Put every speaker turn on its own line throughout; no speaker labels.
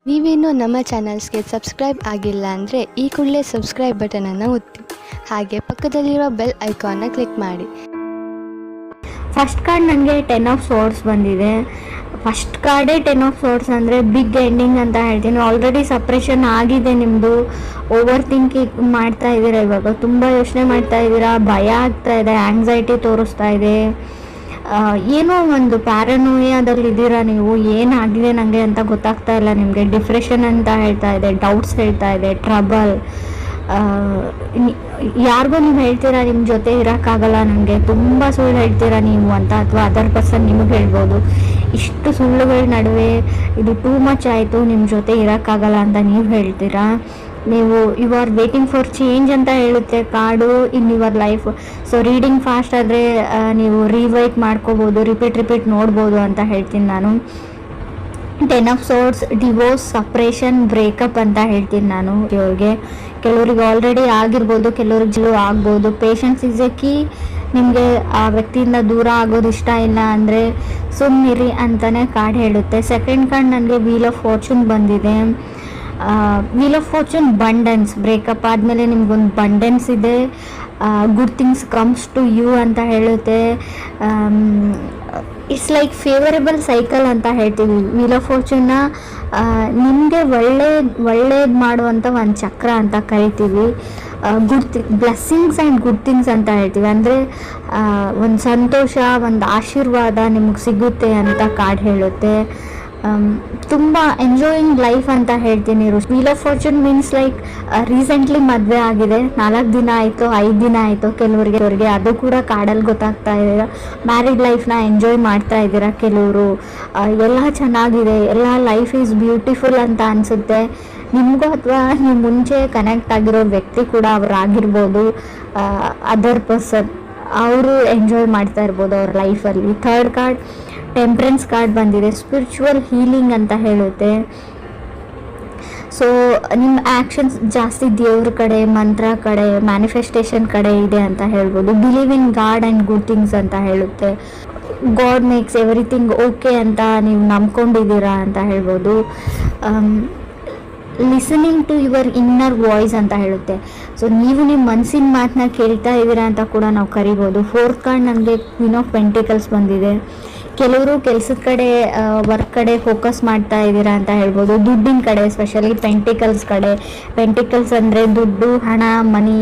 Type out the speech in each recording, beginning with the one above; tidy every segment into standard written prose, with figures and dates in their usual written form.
ನೀವೇನು ನಮ್ಮ ಚಾನಲ್ಸ್ಗೆ ಸಬ್ಸ್ಕ್ರೈಬ್ ಆಗಿಲ್ಲ ಅಂದರೆ ಈ ಕೂಡಲೇ ಸಬ್ಸ್ಕ್ರೈಬ್ ಬಟನನ್ನು ಒತ್ತಿ, ಹಾಗೆ ಪಕ್ಕದಲ್ಲಿರುವ ಬೆಲ್ ಐಕಾನ್ನ ಕ್ಲಿಕ್ ಮಾಡಿ.
ಫಸ್ಟ್ ಕಾರ್ಡ್ ನನಗೆ 10 ಆಫ್ ಸೋರ್ಸ್ ಬಂದಿದೆ. ಫಸ್ಟ್ ಕಾರ್ಡೇ 10 ಆಫ್ ಸೋರ್ಸ್ ಅಂದರೆ ಬಿಗ್ ಎಂಡಿಂಗ್ ಅಂತ ಹೇಳ್ತೀನಿ. ಆಲ್ರೆಡಿ ಸಪ್ರೆಷನ್ ಆಗಿದೆ ನಿಮ್ಮದು, ಓವರ್ ಥಿಂಕಿಂಗ್ ಮಾಡ್ತಾ ಇದ್ದೀರಾ, ಇವಾಗ ತುಂಬ ಯೋಚನೆ ಮಾಡ್ತಾ ಇದ್ದೀರಾ, ಭಯ ಆಗ್ತಾ ಇದೆ, ಆ್ಯಂಗ್ಸೈಟಿ ತೋರಿಸ್ತಾ ಇದೆ, ಏನೋ ಒಂದು ಪ್ಯಾರನೋಯಾದಲ್ಲಿ ಇದ್ದೀರಾ ನೀವು. ಏನಾಗಿದೆ ನನಗೆ ಅಂತ ಗೊತ್ತಾಗ್ತಾ ಇಲ್ಲ ನಿಮಗೆ. ಡಿಪ್ರೆಷನ್ ಅಂತ ಹೇಳ್ತಾ ಇದೆ, ಡೌಟ್ಸ್ ಹೇಳ್ತಾ ಇದೆ, ಟ್ರಬಲ್. ಯಾರಿಗೂ ನೀವು ಹೇಳ್ತೀರಾ ನಿಮ್ಮ ಜೊತೆ ಇರೋಕ್ಕಾಗಲ್ಲ ನನಗೆ, ತುಂಬ ಸುಳ್ಳು ಹೇಳ್ತೀರಾ ನೀವು ಅಂತ, ಅಥವಾ ಅದರ್ ಪರ್ಸನ್ ನಿಮಗೆ ಹೇಳ್ಬೋದು. ಇಷ್ಟು ಸುಳ್ಳುಗಳ ನಡುವೆ ಇದು ಟೂ ಮಚ್ ಆಯಿತು, ನಿಮ್ಮ ಜೊತೆ ಇರೋಕ್ಕಾಗಲ್ಲ ಅಂತ ನೀವು ಹೇಳ್ತೀರಾ. ನೀವು you are waiting for change ಅಂತ ಹೇಳುತ್ತೆ card in your life. So reading fast ಆದರೆ ನೀವು ರಿವೈಟ್ ಮಾಡ್ಕೋಬೋದು, ರಿಪೀಟ್ ನೋಡ್ಬೋದು ಅಂತ ಹೇಳ್ತೀನಿ ನಾನು. 10 of swords divorce, separation, breakup ಅಂತ ಹೇಳ್ತೀನಿ ನಾನು. ಕೆಲವರಿಗೆ ಆಲ್ರೆಡಿ ಆಗಿರ್ಬೋದು, ಕೆಲವ್ರಿಗೆ ಆಗ್ಬೋದು. Patience is a key. ನಿಮಗೆ ಆ ವ್ಯಕ್ತಿಯಿಂದ ದೂರ ಆಗೋದು ಇಷ್ಟ ಇಲ್ಲ ಅಂದರೆ ಸುಮ್ಮನಿರಿ ಅಂತಲೇ ಕಾರ್ಡ್ ಹೇಳುತ್ತೆ. ಸೆಕೆಂಡ್ ಕಾರ್ಡ್ ನನಗೆ ವೀಲ್ ಆಫ್ ಫಾರ್ಚೂನ್ ಬಂದಿದೆ. Wheel of fortune abundance, breakup ಆದಮೇಲೆ ನಿಮ್ಗೊಂದು ಬಂಡೆನ್ಸ್ ಇದೆ, good things comes to you ಅಂತ ಹೇಳುತ್ತೆ. ಇಟ್ಸ್ ಲೈಕ್ ಫೇವರೇಬಲ್ ಸೈಕಲ್ ಅಂತ ಹೇಳ್ತೀವಿ. ವೀಲ್ ಆಫ್ ಫಾರ್ಚೂನ್ನ ನಿಮಗೆ ಒಳ್ಳೇದು ಮಾಡುವಂಥ ಒಂದು ಚಕ್ರ ಅಂತ ಕರಿತೀವಿ. ಬ್ಲೆಸ್ಸಿಂಗ್ಸ್ ಆ್ಯಂಡ್ ಗುಡ್ ಥಿಂಗ್ಸ್ ಅಂತ ಹೇಳ್ತೀವಿ. ಅಂದರೆ ಒಂದು ಸಂತೋಷ, ಒಂದು ಆಶೀರ್ವಾದ ನಿಮಗೆ ಸಿಗುತ್ತೆ ಅಂತ ಕಾರ್ಡ್ ಹೇಳುತ್ತೆ. ತುಂಬ ಎಂಜಾಯಿಂಗ್ ಲೈಫ್ ಅಂತ ಹೇಳ್ತೀನಿ. Wheel of fortune means like recently ಮದುವೆ ಆಗಿದೆ, 4 ದಿನ ಆಯಿತು, 5 ದಿನ ಆಯಿತು ಕೆಲವರಿಗೆ, ಅದು ಕೂಡ ಕಾರ್ಡಲ್ಲಿ ಗೊತ್ತಾಗ್ತಾ ಇದೆ. ಮ್ಯಾರಿಡ್ ಲೈಫ್ನ ಎಂಜಾಯ್ ಮಾಡ್ತಾ ಇದ್ದೀರಾ ಕೆಲವರು. ಎಲ್ಲ ಚೆನ್ನಾಗಿದೆ, ಎಲ್ಲ ಲೈಫ್ ಈಸ್ ಬ್ಯೂಟಿಫುಲ್ ಅಂತ ಅನಿಸುತ್ತೆ ನಿಮಗೂ, ಅಥವಾ ನೀವು ಮುಂಚೆ ಕನೆಕ್ಟ್ ಆಗಿರೋ ವ್ಯಕ್ತಿ ಕೂಡ ಅವರಾಗಿರ್ಬೋದು, ಅದರ್ ಪರ್ಸನ್, ಅವರು ಎಂಜಾಯ್ ಮಾಡ್ತಾ ಇರ್ಬೋದು ಅವ್ರ ಲೈಫಲ್ಲಿ. ಥರ್ಡ್ ಕಾರ್ಡ್ ಟೆಂಪ್ರೆನ್ಸ್ ಕಾರ್ಡ್ ಬಂದಿದೆ. ಸ್ಪಿರಿಚುವಲ್ ಹೀಲಿಂಗ್ ಅಂತ ಹೇಳುತ್ತೆ. ಸೊ ನಿಮ್ಮ ಆ್ಯಕ್ಷನ್ಸ್ ಜಾಸ್ತಿ ದೇವ್ರ ಕಡೆ, ಮಂತ್ರ ಕಡೆ, ಮ್ಯಾನಿಫೆಸ್ಟೇಷನ್ ಕಡೆ ಇದೆ ಅಂತ ಹೇಳ್ಬೋದು. Believe in god and good things ಅಂತ ಹೇಳುತ್ತೆ. ಗಾಡ್ ಮೇಕ್ಸ್ ಎವ್ರಿಥಿಂಗ್ ಓಕೆ ಅಂತ ನೀವು ನಂಬ್ಕೊಂಡಿದ್ದೀರಾ ಅಂತ ಹೇಳ್ಬೋದು. Listening to your inner voice ಅಂತ ಹೇಳುತ್ತೆ. ಸೊ ನೀವು ನಿಮ್ಮ ಮನಸ್ಸಿನ ಮಾತನ್ನ ಕೇಳ್ತಾ ಇದ್ದೀರಾ ಅಂತ ಕೂಡ ನಾವು ಕರಿಬೋದು. ಫೋರ್ತ್ ಕಾರ್ಡ್ ನನಗೆ ಕ್ವೀನ್ ಆಫ್ ಪೆಂಟಿಕಲ್ಸ್ ಬಂದಿದೆ. ಕೆಲವರು ಕೆಲಸದ ಕಡೆ, ವರ್ಕ್ ಕಡೆ ಫೋಕಸ್ ಮಾಡ್ತಾ ಇದ್ದೀರಾ ಅಂತ ಹೇಳ್ಬೋದು. ದುಡ್ಡಿನ ಕಡೆ, ಎಸ್ಪೆಷಲಿ ಪೆಂಟಿಕಲ್ಸ್ ಕಡೆ. ಪೆಂಟಿಕಲ್ಸ್ ಅಂದರೆ ದುಡ್ಡು, ಹಣ, ಮನಿ.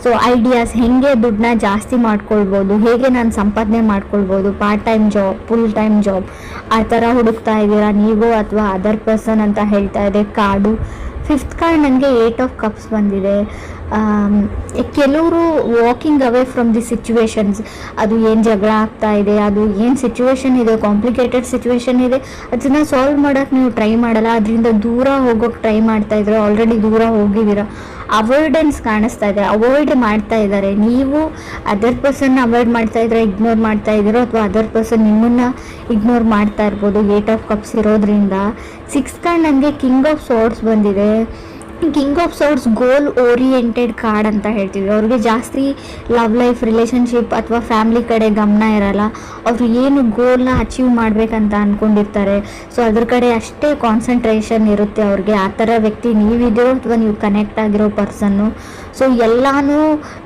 ಸೊ ಐಡಿಯಾಸ್, ಹೇಗೆ ದುಡ್ಡನ್ನ ಜಾಸ್ತಿ ಮಾಡ್ಕೊಳ್ಬೋದು, ಹೇಗೆ ನಾನು ಸಂಪಾದನೆ ಮಾಡ್ಕೊಳ್ಬೋದು, part time job, full time job, ಆ ಥರ ಹುಡುಕ್ತಾ ಇದ್ದೀರಾ ನೀವು ಅಥವಾ ಅದರ್ ಪರ್ಸನ್ ಅಂತ ಹೇಳ್ತಾ ಇದೆ ಕಾರ್ಡು. ಫಿಫ್ತ್ ಕಾರ್ಡ್ ನನಗೆ 8 ಆಫ್ ಕಪ್ಸ್ ಬಂದಿದೆ. ಕೆಲವರು walking away from the situations. ಅದು ಏನು ಜಗಳ ಆಗ್ತಾ ಇದೆ, ಅದು ಏನು ಸಿಚುವೇಶನ್ ಇದೆ, ಕಾಂಪ್ಲಿಕೇಟೆಡ್ ಸಿಚುವೇಶನ್ ಇದೆ, ಅದನ್ನು ಸಾಲ್ವ್ ಮಾಡೋಕ್ಕೆ ನೀವು ಟ್ರೈ ಮಾಡಲ್ಲ, ಅದರಿಂದ ದೂರ ಹೋಗೋಕ್ಕೆ ಟ್ರೈ ಮಾಡ್ತಾ ಇದ್ದೀರಾ, ಆಲ್ರೆಡಿ ದೂರ ಹೋಗಿದ್ದೀರಾ. ಅವಾಯ್ಡೆನ್ಸ್ ಕಾಣಿಸ್ತಾ ಇದೆ, ಅವಾಯ್ಡ್ ಮಾಡ್ತಾ ಇದ್ದಾರೆ. ನೀವು ಅದರ್ ಪರ್ಸನ್ನ ಅವಾಯ್ಡ್ ಮಾಡ್ತಾ ಇದ್ರೆ, ಇಗ್ನೋರ್ ಮಾಡ್ತಾ ಇದ್ದೀರೋ, ಅಥವಾ ಅದರ್ ಪರ್ಸನ್ ನಿಮ್ಮನ್ನು ಇಗ್ನೋರ್ ಮಾಡ್ತಾ ಇರ್ಬೋದು 8 ಆಫ್ ಕಪ್ಸ್ ಇರೋದ್ರಿಂದ. 6th ಕಾರ್ಡ್ ನನಗೆ ಕಿಂಗ್ ಆಫ್ ಸೋರ್ಸ್ ಬಂದಿದೆ. King of swords goal oriented card ಅಂತ ಹೇಳ್ತೀವಿ. ಅವ್ರಿಗೆ ಜಾಸ್ತಿ ಲವ್ ಲೈಫ್, ರಿಲೇಷನ್ಶಿಪ್ ಅಥವಾ ಫ್ಯಾಮಿಲಿ ಕಡೆ ಗಮನ ಇರಲ್ಲ. ಅವರು ಏನು ಗೋಲ್ನ ಅಚೀವ್ ಮಾಡಬೇಕಂತ ಅಂದ್ಕೊಂಡಿರ್ತಾರೆ, ಸೊ ಅದ್ರ ಕಡೆ ಅಷ್ಟೇ ಕಾನ್ಸಂಟ್ರೇಷನ್ ಇರುತ್ತೆ ಅವ್ರಿಗೆ. ಆ ಥರ ವ್ಯಕ್ತಿ ನೀವಿದೆಯೋ ಅಥವಾ ನೀವು ಕನೆಕ್ಟ್ ಆಗಿರೋ ಪರ್ಸನ್ನು. ಸೊ ಎಲ್ಲನೂ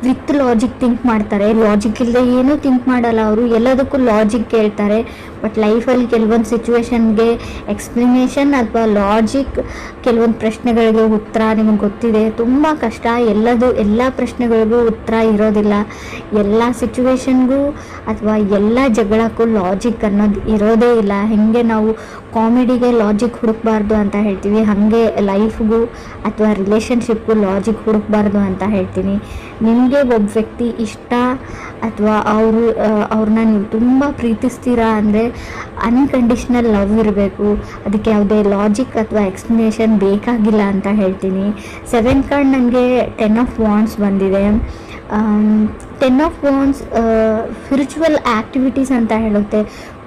ವಿತ್ ಲಾಜಿಕ್ ಥಿಂಕ್ ಮಾಡ್ತಾರೆ, ಲಾಜಿಕ್ ಇಲ್ಲದೆ ಏನೂ ಥಿಂಕ್ ಮಾಡಲ್ಲ ಅವರು, ಎಲ್ಲದಕ್ಕೂ ಲಾಜಿಕ್ ಕೇಳ್ತಾರೆ. ಬಟ್ ಲೈಫಲ್ಲಿ ಕೆಲವೊಂದು ಸಿಚುವೇಶನ್ಗೆ ಎಕ್ಸ್ಪ್ಲನೇಷನ್ ಅಥವಾ ಲಾಜಿಕ್, ಕೆಲವೊಂದು ಪ್ರಶ್ನೆಗಳಿಗೆ ಉತ್ತರ ನಿಮಗೆ ಗೊತ್ತಿದೆ. ತುಂಬ ಕಷ್ಟ, ಎಲ್ಲ ಪ್ರಶ್ನೆಗಳಿಗೂ ಉತ್ತರ ಇರೋದಿಲ್ಲ. ಎಲ್ಲ ಸಿಚುವೇಶನ್ಗೂ ಅಥವಾ ಎಲ್ಲ ಜಗಳಕ್ಕೂ ಲಾಜಿಕ್ ಅನ್ನೋದು ಇರೋದೇ ಇಲ್ಲ. ಹೇಗೆ ನಾವು ಕಾಮಿಡಿಗೆ ಲಾಜಿಕ್ ಹುಡುಕಬಾರ್ದು ಅಂತ ಹೇಳ್ತೀವಿ, ಹಾಗೆ ಲೈಫ್ಗೂ ಅಥವಾ ರಿಲೇಷನ್ಶಿಪ್ಗೂ ಲಾಜಿಕ್ ಹುಡುಕಬಾರ್ದು ಅಂತ ಹೇಳ್ತೀನಿ. ನಿಮಗೆ ಒಬ್ಬ ವ್ಯಕ್ತಿ ಇಷ್ಟ ಅಥವಾ ಅವ್ರನ್ನ ನೀವು ತುಂಬ ಪ್ರೀತಿಸ್ತೀರಾ ಅಂದರೆ ಅನ್ಕಂಡೀಷ್ನಲ್ ಲವ್ ಇರಬೇಕು, ಅದಕ್ಕೆ ಯಾವುದೇ ಲಾಜಿಕ್ ಅಥವಾ ಎಕ್ಸ್ಪ್ಲನೇಷನ್ ಬೇಕಾಗಿಲ್ಲ ಅಂತ ಹೇಳ್ತೀನಿ. 7th ಕಾರ್ಡ್ ನನಗೆ 10 ಆಫ್ ವಾಂಡ್ಸ್ ಬಂದಿದೆ. 10 ಆಫ್ ವಾಂಡ್ಸ್ ಸ್ಪಿರಿಚುವಲ್ ಆ್ಯಕ್ಟಿವಿಟೀಸ್ ಅಂತ ಹೇಳುತ್ತೆ.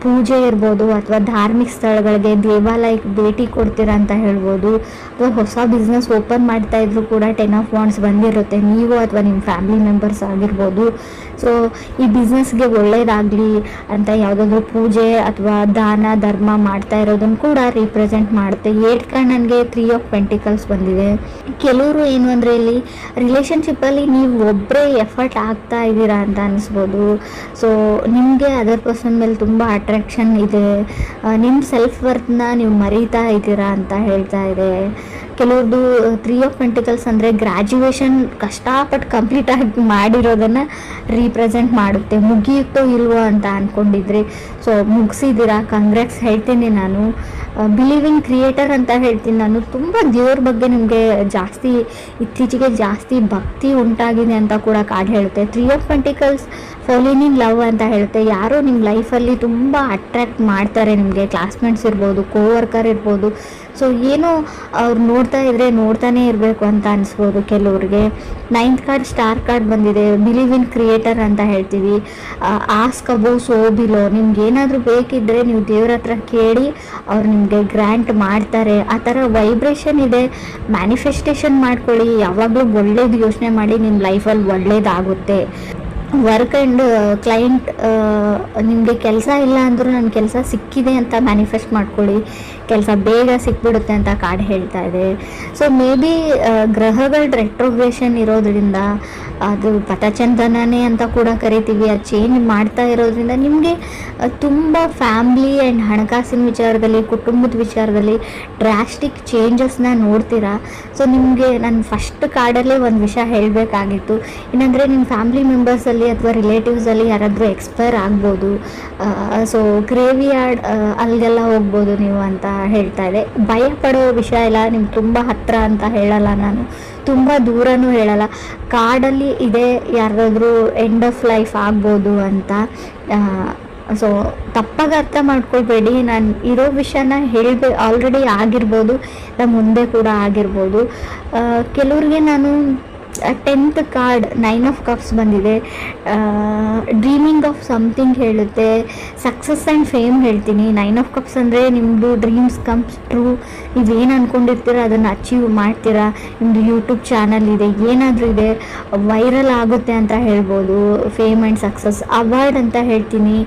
ಪೂಜೆ ಇರ್ಬೋದು ಅಥವಾ ಧಾರ್ಮಿಕ ಸ್ಥಳಗಳಿಗೆ ದೇವಾಲಯಕ್ಕೆ ಭೇಟಿ ಕೊಡ್ತೀರಾ ಅಂತ ಹೇಳ್ಬೋದು. ಅಥವಾ ಹೊಸ ಬಿಸ್ನೆಸ್ ಓಪನ್ ಮಾಡ್ತಾ ಇದ್ರು ಕೂಡ 10 ಆಫ್ ವಾಂಡ್ಸ್ ಬಂದಿರುತ್ತೆ, ನೀವು ಅಥವಾ ನಿಮ್ಮ ಫ್ಯಾಮಿಲಿ ಮೆಂಬರ್ಸ್ ಆಗಿರ್ಬೋದು. ಸೊ ಈ ಬಿಸ್ನೆಸ್ಗೆ ಒಳ್ಳೇದಾಗಲಿ ಅಂತ ಯಾವುದಾದ್ರೂ ಪೂಜೆ ಅಥವಾ ದಾನ ಧರ್ಮ ಮಾಡ್ತಾ ಇರೋದನ್ನು ಕೂಡ ರಿಪ್ರೆಸೆಂಟ್ ಮಾಡುತ್ತೆ. 8 ಕಾರ್ಡ್ ನನಗೆ 3 ಆಫ್ ಪೆಂಟಿಕಲ್ಸ್ ಬಂದಿದೆ. ಕೆಲವರು ಏನು ಅಂದರೆ ಇಲ್ಲಿ ರಿಲೇಷನ್ಶಿಪ್ಪಲ್ಲಿ ನೀವು ಒಬ್ಬರೇ ಎಫರ್ಟ್ ಆಗ್ತಾ ಇದ್ದೀರಾ ಅಂತ ಅನಿಸ್ಬೋದು. ಸೊ ನಿಮಗೆ ಅದರ್ ಪರ್ಸನ್ ಮೇಲೆ ತುಂಬ ಅಟ್ರಾಕ್ಷನ್ ಇದೆ, ನಿಮ್ಮ ಸೆಲ್ಫ್ ವರ್ತ್ನ ನೀವು ಮರೀತಾ ಇದ್ದೀರಾ ಅಂತ ಹೇಳ್ತಾ ಇದೆ. ಕೆಲವ್ರದ್ದು 3 ಆಫ್ ಪೆಂಟಿಕಲ್ಸ್ ಅಂದರೆ ಗ್ರ್ಯಾಜುಯೇಷನ್ ಕಷ್ಟಪಟ್ಟು ಕಂಪ್ಲೀಟಾಗಿ ಮಾಡಿರೋದನ್ನು ರೀಪ್ರೆಸೆಂಟ್ ಮಾಡುತ್ತೆ. ಮುಗಿಯುತ್ತೋ ಇಲ್ವೋ ಅಂತ ಅಂದ್ಕೊಂಡಿದ್ರಿ, ಸೊ ಮುಗಿಸಿದ್ದೀರಾ, ಕಂಗ್ರಾಟ್ಸ್ ಹೇಳ್ತೀನಿ ನಾನು. ಬಿಲೀವಿಂಗ್ ಕ್ರಿಯೇಟರ್ ಅಂತ ಹೇಳ್ತೀನಿ ನಾನು. ತುಂಬ ದೇವ್ರ ಬಗ್ಗೆ ನಿಮಗೆ ಇತ್ತೀಚೆಗೆ ಜಾಸ್ತಿ ಭಕ್ತಿ ಉಂಟಾಗಿದೆ ಅಂತ ಕೂಡ ಕಾರ್ಡ್ ಹೇಳುತ್ತೆ. 3 ಆಫ್ ಪೆಂಟಿಕಲ್ಸ್ ಫಾಲಿನ್ ಇನ್ ಲವ್ ಅಂತ ಹೇಳುತ್ತೆ. ಯಾರೋ ನಿಮ್ಮ ಲೈಫಲ್ಲಿ ತುಂಬ ಅಟ್ರ್ಯಾಕ್ಟ್ ಮಾಡ್ತಾರೆ, ನಿಮಗೆ ಕ್ಲಾಸ್ಮೇಟ್ಸ್ ಇರ್ಬೋದು, ಕೋವರ್ಕರ್ ಇರ್ಬೋದು. ಸೊ ಏನೋ ಅವ್ರು ನೋಡ್ತಾ ಇದ್ರೆ ನೋಡ್ತಾನೆ ಇರಬೇಕು ಅಂತ ಅನಿಸ್ಬೋದು ಕೆಲವ್ರಿಗೆ. 9th ಕಾರ್ಡ್ ಸ್ಟಾರ್ ಕಾರ್ಡ್ ಬಂದಿದೆ. ಬಿಲೀವ್ ಇನ್ ಕ್ರಿಯೇಟರ್ ಅಂತ ಹೇಳ್ತೀವಿ. ಆಸ್ಕ್ ಅಬೌವ್ ಸೋ ಬಿಲೋ, ನಿಮ್ಗೆ ಏನಾದರೂ ಬೇಕಿದ್ದರೆ ನೀವು ದೇವ್ರ ಹತ್ರ ಕೇಳಿ ಅವ್ರು ನಿಮಗೆ ಗ್ರ್ಯಾಂಟ್ ಮಾಡ್ತಾರೆ. ಆ ಥರ ವೈಬ್ರೇಷನ್ ಇದೆ. ಮ್ಯಾನಿಫೆಸ್ಟೇಷನ್ ಮಾಡ್ಕೊಳ್ಳಿ, ಯಾವಾಗಲೂ ಒಳ್ಳೇದು ಯೋಚನೆ ಮಾಡಿ, ನಿಮ್ಮ ಲೈಫಲ್ಲಿ ಒಳ್ಳೇದಾಗುತ್ತೆ. ವರ್ಕ್ ಆ್ಯಂಡ್ ಕ್ಲೈಂಟ್, ನಿಮಗೆ ಕೆಲಸ ಇಲ್ಲ ಅಂದರೂ ನನ್ನ ಕೆಲಸ ಸಿಕ್ಕಿದೆ ಅಂತ ಮ್ಯಾನಿಫೆಸ್ಟ್ ಮಾಡ್ಕೊಳ್ಳಿ, ಕೆಲಸ ಬೇಗ ಸಿಕ್ಬಿಡುತ್ತೆ ಅಂತ ಕಾರ್ಡ್ ಹೇಳ್ತಾ ಇದೆ. ಸೊ ಮೇ ಬಿ ಗ್ರಹಗಳ ರೆಟ್ರೋಗ್ರೇಷನ್ ಇರೋದ್ರಿಂದ, ಅದು ಪಥಚಂದನನೇ ಅಂತ ಕೂಡ ಕರಿತೀವಿ, ಅದು ಚೇಂಜ್ ಮಾಡ್ತಾ ಇರೋದ್ರಿಂದ ನಿಮಗೆ ತುಂಬ ಫ್ಯಾಮ್ಲಿ ಆ್ಯಂಡ್ ಹಣಕಾಸಿನ ವಿಚಾರದಲ್ಲಿ, ಕುಟುಂಬದ ವಿಚಾರದಲ್ಲಿ ಡ್ರಾಸ್ಟಿಕ್ ಚೇಂಜಸ್ನ ನೋಡ್ತೀರಾ. ಸೊ ನಿಮಗೆ ನಾನು ಫಸ್ಟ್ ಕಾರ್ಡಲ್ಲೇ ಒಂದು ವಿಷಯ ಹೇಳಬೇಕಾಗಿತ್ತು, ಏನಂದರೆ ನಿಮ್ಮ ಫ್ಯಾಮ್ಲಿ ಮೆಂಬರ್ಸಲ್ಲಿ ಅಥವಾ ರಿಲೇಟಿವ್ಸಲ್ಲಿ ಯಾರಾದರೂ ಎಕ್ಸ್ಪೈರ್ ಆಗ್ಬೋದು. ಸೊ ಗ್ರೇವಿಯಾರ್ಡ್ ಅಲ್ಲಿಗೆಲ್ಲ ಹೋಗ್ಬೋದು ನೀವು ಅಂತ ಹೇಳ್ತಾ ಇದೆ. ಭಯ ಪಡೋ ವಿಷಯ ಇಲ್ಲ, ನಿಮ್ಗೆ ತುಂಬ ಹತ್ತಿರ ಅಂತ ಹೇಳಲ್ಲ ನಾನು, ತುಂಬ ದೂರನೂ ಹೇಳಲ್ಲ. ಕಾರ್ಡಲ್ಲಿ ಇದೆ ಯಾರಾದರೂ ಎಂಡ್ ಆಫ್ ಲೈಫ್ ಆಗ್ಬೋದು ಅಂತ. ಸೊ ತಪ್ಪಾಗಿ ಅರ್ಥ ಮಾಡ್ಕೊಳ್ಬೇಡಿ, ನಾನು ಇರೋ ವಿಷಯನ ಆಲ್ರೆಡಿ ಆಗಿರ್ಬೋದು, ಮುಂದೆ ಕೂಡ ಆಗಿರ್ಬೋದು. ಕೆಲವ್ರಿಗೆ ನಾನು 10th ಕಾರ್ಡ್ 9 ಆಫ್ ಕಪ್ಸ್ ಬಂದಿದೆ. ಡ್ರೀಮಿಂಗ್ ಆಫ್ ಸಮಥಿಂಗ್ ಹೇಳುತ್ತೆ, ಸಕ್ಸಸ್ ಆ್ಯಂಡ್ ಫೇಮ್ ಹೇಳ್ತೀನಿ. 9 ಆಫ್ ಕಪ್ಸ್ ಅಂದರೆ ನಿಮ್ಮದು ಡ್ರೀಮ್ಸ್ ಕಮ್ಸ್ ಟ್ರೂ, ನೀವೇನು ಅಂದ್ಕೊಂಡಿರ್ತೀರ ಅದನ್ನು ಅಚೀವ್ ಮಾಡ್ತೀರಾ. ನಿಮ್ಮದು ಯೂಟ್ಯೂಬ್ ಚಾನಲ್ ಇದೆ, ಏನಾದರೂ ಇದೆ, ವೈರಲ್ ಆಗುತ್ತೆ ಅಂತ ಹೇಳ್ಬೋದು. Fame and success. ಅವಾರ್ಡ್ ಅಂತ ಹೇಳ್ತೀನಿ,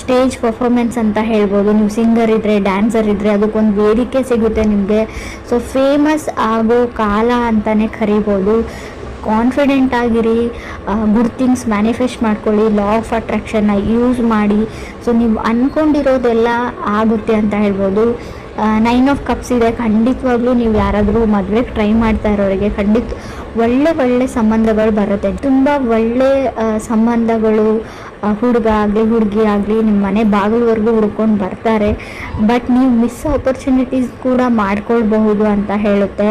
ಸ್ಟೇಜ್ ಪರ್ಫಾರ್ಮೆನ್ಸ್ ಅಂತ ಹೇಳ್ಬೋದು. ನೀವು ಸಿಂಗರ್ ಇದ್ದರೆ, ಡ್ಯಾನ್ಸರ್ ಇದ್ದರೆ ಅದಕ್ಕೊಂದು ವೇದಿಕೆ ಸಿಗುತ್ತೆ ನಿಮಗೆ. ಸೊ ಫೇಮಸ್ ಆಗೋ ಕಾಲ ಅಂತಲೇ ಕರಿಬೋದು. ಕಾನ್ಫಿಡೆಂಟ್ ಆಗಿರಿ, ಗುಡ್ ಥಿಂಗ್ಸ್ ಮ್ಯಾನಿಫೆಸ್ಟ್ ಮಾಡ್ಕೊಳ್ಳಿ, ಲಾ ಆಫ್ ಅಟ್ರಾಕ್ಷನ್ನ ಯೂಸ್ ಮಾಡಿ. ಸೊ ನೀವು ಅಂದ್ಕೊಂಡಿರೋದೆಲ್ಲ ಆಗುತ್ತೆ ಅಂತ ಹೇಳ್ಬೋದು. 9 ಆಫ್ ಕಪ್ಸ್ ಇದೆ. ಖಂಡಿತವಾಗ್ಲೂ ನೀವು ಯಾರಾದರೂ ಮದುವೆಗೆ ಟ್ರೈ ಮಾಡ್ತಾ ಇರೋರಿಗೆ ಒಳ್ಳೆ ಸಂಬಂಧಗಳು ಬರುತ್ತೆ. ತುಂಬ ಒಳ್ಳೆ ಸಂಬಂಧಗಳು, ಹುಡುಗ ಆಗಲಿ ಹುಡುಗಿ ಆಗಲಿ ನಿಮ್ಮ ಮನೆ ಬಾಗಿಲವರೆಗೂ ಹುಡ್ಕೊಂಡು ಬರ್ತಾರೆ. ಬಟ್ ನೀವು ಮಿಸ್ ಆಪರ್ಚುನಿಟೀಸ್ ಕೂಡ ಮಾಡ್ಕೊಳ್ಬಹುದು ಅಂತ ಹೇಳುತ್ತೆ.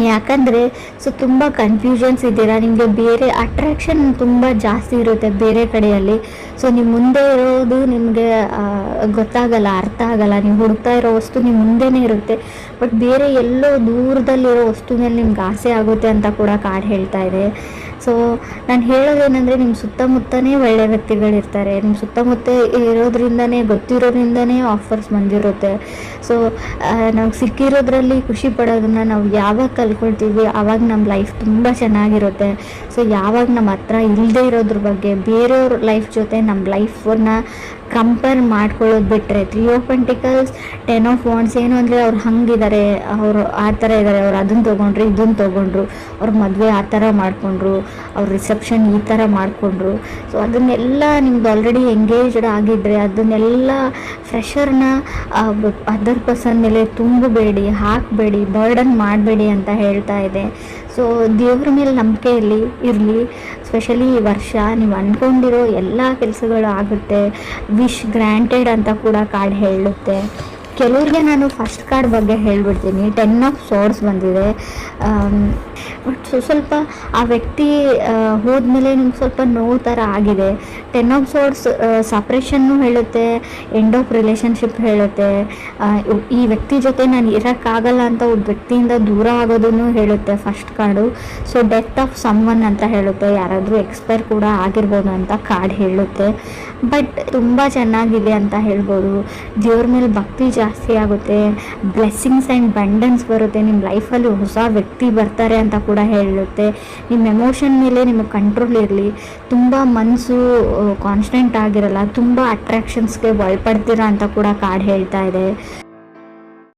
ಯಾಕಂದರೆ ಸೊ ತುಂಬ ಕನ್ಫ್ಯೂಷನ್ಸ್ ಇದ್ದೀರಾ, ನಿಮಗೆ ಬೇರೆ ಅಟ್ರಾಕ್ಷನ್ ತುಂಬ ಜಾಸ್ತಿ ಇರುತ್ತೆ ಬೇರೆ ಕಡೆಯಲ್ಲಿ. ಸೊ ನಿಮ್ಮ ಮುಂದೆ ಇರೋದು ನಿಮಗೆ ಗೊತ್ತಾಗಲ್ಲ, ಅರ್ಥ ಆಗಲ್ಲ. ನೀವು ಹುಡುಕ್ತಾ ಇರೋ ವಸ್ತು ನಿಮ್ಮ ಮುಂದೆನೇ ಇರುತ್ತೆ, ಬಟ್ ಬೇರೆ ಎಲ್ಲೋ ದೂರದಲ್ಲಿರೋ ವಸ್ತು ಮೇಲೆ ನಿಮ್ಗೆ ಆಸೆ ಆಗುತ್ತೆ ಅಂತ ಕೂಡ ಕಾರ್ಡ್ ಹೇಳ್ತಾ ಇದೆ. ಸೊ ನಾನು ಹೇಳೋದೇನೆಂದರೆ ನಿಮ್ಮ ಸುತ್ತಮುತ್ತನೇ ಒಳ್ಳೆಯ ವ್ಯಕ್ತಿಗಳಿರ್ತಾರೆ, ನಿಮ್ಮ ಸುತ್ತಮುತ್ತ ಇರೋದ್ರಿಂದನೇ, ಗೊತ್ತಿರೋದ್ರಿಂದನೇ ಆಫರ್ಸ್ ಬಂದಿರುತ್ತೆ. ಸೊ ನಾವು ಸಿಕ್ಕಿರೋದ್ರಲ್ಲಿ ಖುಷಿ ಪಡೋದನ್ನು ನಾವು ಯಾವಾಗ ಕಲ್ಕೊಳ್ತೀವಿ ಆವಾಗ ನಮ್ಮ ಲೈಫ್ ತುಂಬ ಚೆನ್ನಾಗಿರುತ್ತೆ. ಸೊ ಯಾವಾಗ ನಮ್ಮ ಹತ್ರ ಇಲ್ಲದೆ ಇರೋದ್ರ ಬಗ್ಗೆ ಬೇರೆಯವ್ರ ಲೈಫ್ ಜೊತೆ ನಮ್ಮ ಲೈಫನ್ನು ಕಂಪೇರ್ ಮಾಡ್ಕೊಳ್ಳೋದು ಬಿಟ್ಟರೆ, 3 ಆಫ್ ಪೆಂಟಿಕಲ್ಸ್ 10 ಆಫ್ ವಾಂಡ್ಸ್ ಏನು ಅಂದರೆ ಅವ್ರು ಹಂಗಿದ್ದಾರೆ, ಅವರು ಆ ಥರ ಇದ್ದಾರೆ, ಅವ್ರು ಅದನ್ನು ತೊಗೊಂಡ್ರು ಇದನ್ನು ತೊಗೊಂಡ್ರು, ಅವ್ರ ಮದುವೆ ಆ ಥರ ಮಾಡಿಕೊಂಡ್ರು, ಅವ್ರ ರಿಸೆಪ್ಷನ್ ಈ ಥರ ಮಾಡಿಕೊಂಡ್ರು. ಸೊ ಅದನ್ನೆಲ್ಲ ನಿಮ್ದು ಆಲ್ರೆಡಿ ಎಂಗೇಜ್ಡ್ ಆಗಿದ್ದರೆ ಅದನ್ನೆಲ್ಲ ಫ್ರೆಷರ್ನ ಅದರ್ ಪರ್ಸನ್ ಮೇಲೆ ತುಂಬಬೇಡಿ, ಹಾಕಬೇಡಿ, ಬರ್ಡನ್ ಮಾಡಬೇಡಿ ಅಂತ ಹೇಳ್ತಾ ಇದೆ. ಸೊ ದೇವ್ರ ಮೇಲೆ ನಂಬಿಕೆ ಇರಲಿ. ಸ್ಪೆಷಲಿ ಈ ವರ್ಷ ನೀವು ಅಂದ್ಕೊಂಡಿರೋ ಎಲ್ಲ ಕೆಲಸಗಳು ಆಗುತ್ತೆ. ವಿಶ್ ಗ್ರ್ಯಾಂಟೆಡ್ ಅಂತ ಕೂಡ ಕಾರ್ಡ್ ಹೇಳುತ್ತೆ. ಕೆಲವ್ರಿಗೆ ನಾನು ಫಸ್ಟ್ ಕಾರ್ಡ್ ಬಗ್ಗೆ ಹೇಳ್ಬಿಡ್ತೀನಿ. 10 ಆಫ್ ಸೋರ್ಸ್ ಬಂದಿದೆ. ಬಟ್ ಸ್ವಲ್ಪ ಆ ವ್ಯಕ್ತಿ ಹೋದ್ಮೇಲೆ ನಿಮ್ಗೆ ಸ್ವಲ್ಪ ನೋವು ಥರ ಆಗಿದೆ. 10 ಆಫ್ ಸೋರ್ಸ್ ಸಪ್ರೇಷನ್ನು ಹೇಳುತ್ತೆ, ಎಂಡ್ ಆಫ್ ರಿಲೇಷನ್ಶಿಪ್ ಹೇಳುತ್ತೆ. ಈ ವ್ಯಕ್ತಿ ಜೊತೆ ನಾನು ಇರೋಕ್ಕಾಗಲ್ಲ ಅಂತ ಒಬ್ಬ ವ್ಯಕ್ತಿಯಿಂದ ದೂರ ಆಗೋದನ್ನು ಹೇಳುತ್ತೆ first card. So death of someone ಅಂತ ಹೇಳುತ್ತೆ, ಯಾರಾದರೂ ಎಕ್ಸ್ಪೈರ್ ಕೂಡ ಆಗಿರ್ಬೋದು ಅಂತ ಕಾರ್ಡ್ ಹೇಳುತ್ತೆ. ಬಟ್ ತುಂಬ ಚೆನ್ನಾಗಿದೆ ಅಂತ ಹೇಳ್ಬೋದು. ದೇವ್ರ ಮೇಲೆ ಭಕ್ತಿ ಜಾಸ್ತಿ ಆಗುತ್ತೆ, ಬ್ಲೆಸ್ಸಿಂಗ್ಸ್ ಆ್ಯಂಡ್ ಬಂಡನ್ಸ್ ಬರುತ್ತೆ, ನಿಮ್ಮ ಲೈಫಲ್ಲಿ ಹೊಸ ವ್ಯಕ್ತಿ ಬರ್ತಾರೆ ಅಂತ ಕೂಡ ಹೇಳುತ್ತೆ. ನಿಮ್ಮ ಎಮೋಷನ್ ಮೇಲೆ ನಿಮಗೆ ಕಂಟ್ರೋಲ್ ಇರಲಿ, ತುಂಬ ಮನಸ್ಸು ಕಾನ್ಸ್ಟೆಂಟ್ ಆಗಿರಲ್ಲ, ತುಂಬ ಅಟ್ರಾಕ್ಷನ್ಸ್ಗೆ ಒಳಪಡ್ತೀರಾ ಅಂತ ಕೂಡ ಕಾರ್ಡ್ ಹೇಳ್ತಾ ಇದೆ.